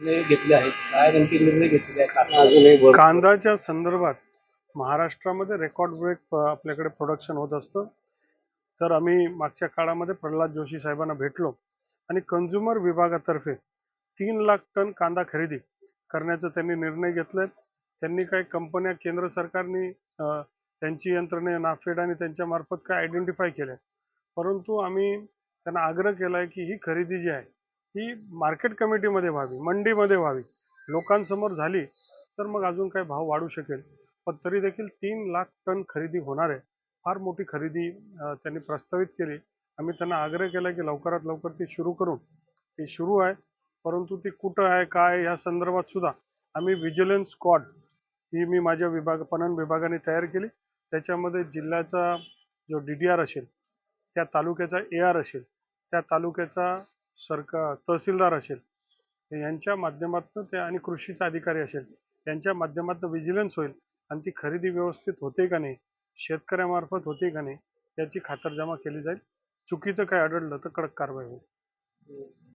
घेतले आहेत, काय नेमके निर्णय घेतले आहेत? कांद्याच्या संदर्भात महाराष्ट्रामध्ये रेकॉर्ड ब्रेक आपल्याकडे प्रोडक्शन होत असतं. तर आम्ही मागच्या काळामध्ये प्रल्हाद जोशी साहेबांना भेटलो आणि कंझ्युमर विभागातर्फे 3 लाख टन कांदा खरेदी करण्याचा त्यांनी निर्णय घेतलाय. त्यांनी काही कंपन्या केंद्र सरकारने त्यांची यंत्रणे नाफेड आणि त्यांच्या मार्फत काय आयडेंटिफाय केल्या, परंतु आम्ही त्यांना आग्रह केलाय की ही खरेदी जी आहे ही मार्केट कमिटीमध्ये व्हावी, मंडीमध्ये व्हावी. लोकांसमोर झाली तर मग अजून काय भाव वाढू शकेल, पण तरी देखील 3 लाख टन खरेदी होणार आहे. फार मोठी खरेदी त्यांनी प्रस्तावित केली. आम्ही त्यांना आग्रह केला की लवकरात लवकर ती सुरू करून, ती सुरू आहे, परंतु ती कुठं आहे काय या संदर्भात सुद्धा आम्ही व्हिजिलन्स स्क्वॉड ही मी माझ्या पणन विभागाने तयार केली. त्याच्यामध्ये जिल्ह्याचा जो DDR असेल, त्या तालुक्याचा AR असेल, त्या तालुक्याचा तहसीलदार असेल, यांच्या माध्यमातून ते आणि कृषीचा अधिकारी असेल यांच्या माध्यमातून व्हिजिलन्स होईल आणि ती खरेदी व्यवस्थित होते का नाही, शेतकऱ्यामार्फत होते का नाही याची खातरजमा केली जाईल. चुकीचं काय आढळलं तर कडक कारवाई होईल.